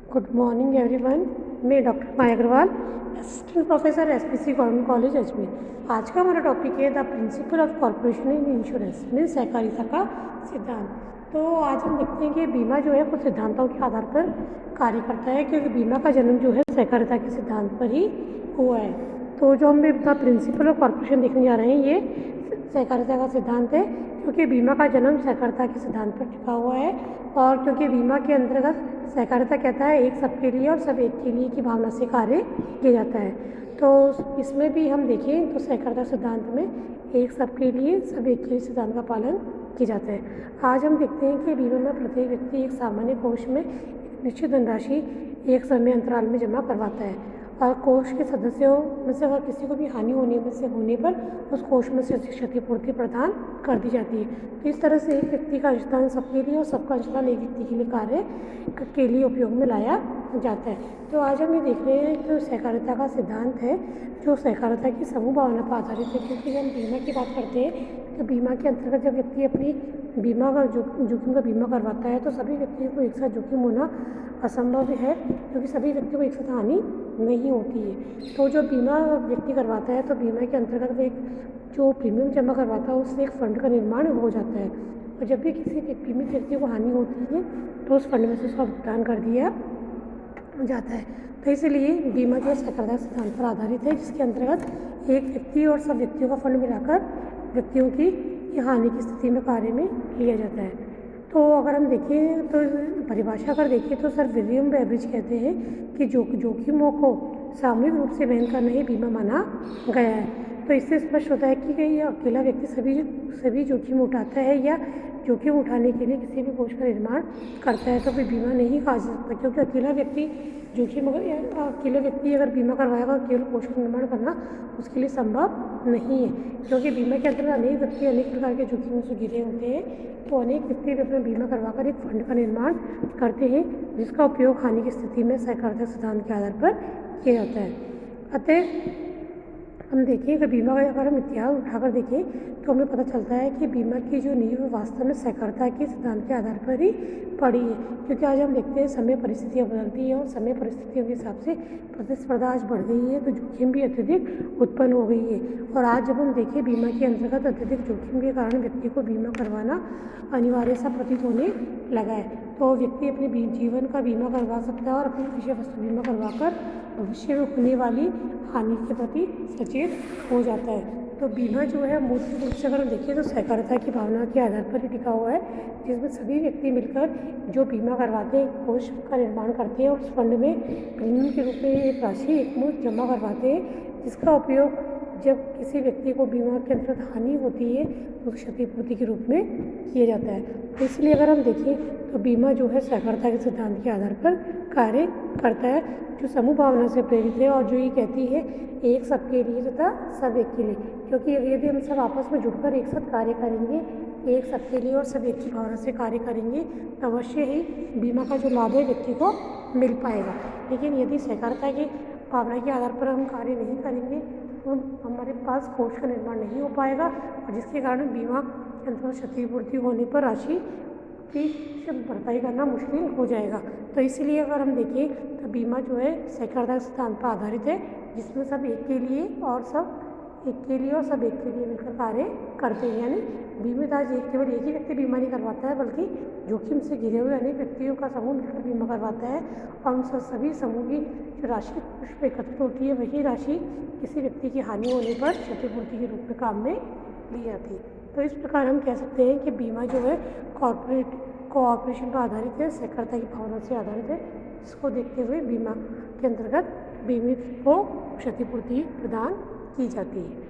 Good morning everyone. मैं doctor Maya Agrawal, assistant professor SPC government college Ajmer. आज का हमारा टॉपिक है the principle of corporation in insurance means सहकारिता का सिद्धांत। तो आज हम देखते हैं कि बीमा जो है कुछ सिद्धांतों के आधार पर कार्य करता है, क्योंकि बीमा का जन्म जो है सहकारिता के सिद्धांत पर ही हुआ है। तो जो हम द प्रिंसिपल ऑफ कॉर्पोरेशन देखने जा रहे हैं, ये सहकारिता का सिद्धांत है, क्योंकि बीमा का जन्म सहकारिता के सिद्धांत पर टिका हुआ है। और क्योंकि बीमा के अंतर्गत सहकारिता कहता है एक सबके लिए और सब एक के लिए की भावना से कार्य किया जाता है। तो इसमें भी हम देखें तो सहकारिता सिद्धांत में एक सबके लिए सब एक के लिए सिद्धांत का पालन किया जाता है। आज हम देखते हैं कि बीमा में प्रत्येक व्यक्ति एक सामान्य कोष में एक निश्चित धनराशि एक समय अंतराल में जमा करवाता है, और कोष के सदस्यों में से अगर किसी को भी हानि होने पर उस कोष में से क्षतिपूर्ति प्रदान कर दी जाती है। तो इस तरह से एक व्यक्ति का अंशदान सबके लिए और सबका अंशदान एक व्यक्ति के लिए कार्य के लिए उपयोग में लाया जाता है। तो आज हम ये देख रहे हैं कि सहकारिता का सिद्धांत है जो सहकारिता की समूह भावना पर आधारित है। क्योंकि जब हम बीमा की बात करते हैं तो बीमा के अंतर्गत जब व्यक्ति अपनी बीमा का जोखिम का बीमा करवाता है तो सभी व्यक्तियों को एक साथ जोखिम होना असंभव है, क्योंकि सभी व्यक्तियों को एक साथ हानि नहीं होती है। तो जो बीमा व्यक्ति करवाता है तो बीमा के अंतर्गत वो एक जो प्रीमियम जमा करवाता है उससे एक फंड का निर्माण हो जाता है, और जब भी किसी बीमित व्यक्ति को हानि होती है तो उस फंड में से उसका भुगतान कर दिया जाता है। तो इसलिए बीमा जो सहकारिता सिद्धांत पर आधारित है, जिसके अंतर्गत एक व्यक्ति और सब व्यक्तियों का फंड मिलाकर व्यक्तियों की हानि की स्थिति में कार्य में लिया जाता है। तो अगर हम देखें तो परिभाषा अगर देखें तो सर विलियम बेब्रिज कहते हैं कि जोखिमों को सामूहिक रूप से वहन करना ही बीमा माना गया है। तो इससे स्पष्ट होता है कि यह अकेला व्यक्ति सभी जोखिम उठाता है या जोखिम उठाने के लिए किसी भी कोष का निर्माण करता है तो फिर बीमा नहीं कहा जा सकता, क्योंकि अकेला व्यक्ति अगर बीमा करवाएगा केवल कोष का निर्माण करना उसके लिए संभव नहीं है। क्योंकि बीमा के अंतर्गत अनेक व्यक्ति अनेक प्रकार के जोखिमों से घिरे होते हैं, तो अनेक व्यक्ति भी अपना बीमा करवाकर एक फंड का निर्माण करते हैं जिसका उपयोग हानि की स्थिति में सहकारिता सिद्धांत के आधार पर किया जाता है। अतः हम देखें कि बीमा का अगर हम इतिहास उठाकर देखें तो हमें पता चलता है कि बीमा की जो नींव वास्तव में सहकारिता के सिद्धांत के आधार पर ही पड़ी है। क्योंकि आज हम देखते हैं समय परिस्थितियाँ बदलती हैं और समय परिस्थितियों के हिसाब से प्रतिस्पर्धा आज बढ़ गई है, तो जोखिम भी अत्यधिक उत्पन्न हो गई है। और आज जब हम देखें बीमा के अंतर्गत अत्यधिक जोखिम के कारण व्यक्ति को बीमा करवाना अनिवार्य सा प्रतीत होने लगा है। तो व्यक्ति अपने जीवन का बीमा करवा सकता है और अपनी विषय वस्तु बीमा करवाकर भविष्य में होने वाली हानि के प्रति सचेत हो जाता है। तो बीमा जो है मूल रूप से अगर हम देखें तो सहकारिता की भावना के आधार पर ही टिका हुआ है, जिसमें सभी व्यक्ति मिलकर जो बीमा करवाते हैं कोष का निर्माण करते हैं और उस फंड में प्रीमियम के रूप में एक राशि एकमुश्त जमा करवाते हैं, जिसका उपयोग जब किसी व्यक्ति को बीमा के अंतर्गत हानि होती है तो क्षतिपूर्ति के रूप में किया जाता है। तो इसलिए अगर हम देखें तो बीमा जो है सहकारिता के सिद्धांत के आधार पर कार्य करता है, जो समूह भावना से प्रेरित है और जो ये कहती है एक सबके लिए तथा सब एक के लिए। क्योंकि यदि हम सब आपस में जुड़कर एक साथ कार्य करेंगे, एक सबके लिए और सब एक की भावना से कार्य करेंगे, तो अवश्य ही बीमा का जो लाभ है व्यक्ति को मिल पाएगा। लेकिन यदि सहकारिता की भावना के आधार पर हम कार्य नहीं करेंगे तो हमारे पास कोष का निर्माण नहीं हो पाएगा, और जिसके कारण बीमा के अंतर्गत क्षतिपूर्ति होने पर राशि की भरपाई करना मुश्किल हो जाएगा। तो इसलिए अगर हम देखें तो बीमा जो है सहकारिता सिद्धांत पर आधारित है, जिसमें सब एक के लिए और सब एक के लिए मिलकर कार्य करते हैं। यानी बीमित आज केवल एक ही व्यक्ति बीमा नहीं करवाता है, बल्कि जोखिम से घिरे हुए अनेक व्यक्तियों का समूह मिलकर बीमा करवाता है, और उन सभी समूह की जो राशि उस पर एकत्रित होती है वही राशि किसी व्यक्ति की हानि होने पर क्षतिपूर्ति के रूप में काम में ली जाती है। तो इस प्रकार हम कह सकते हैं कि बीमा जो है कोऑपरेशन पर आधारित है, सहकारिता की भावना से आधारित है, इसको देखते हुए बीमा के अंतर्गत बीमित को क्षतिपूर्ति प्रदान की जाती है।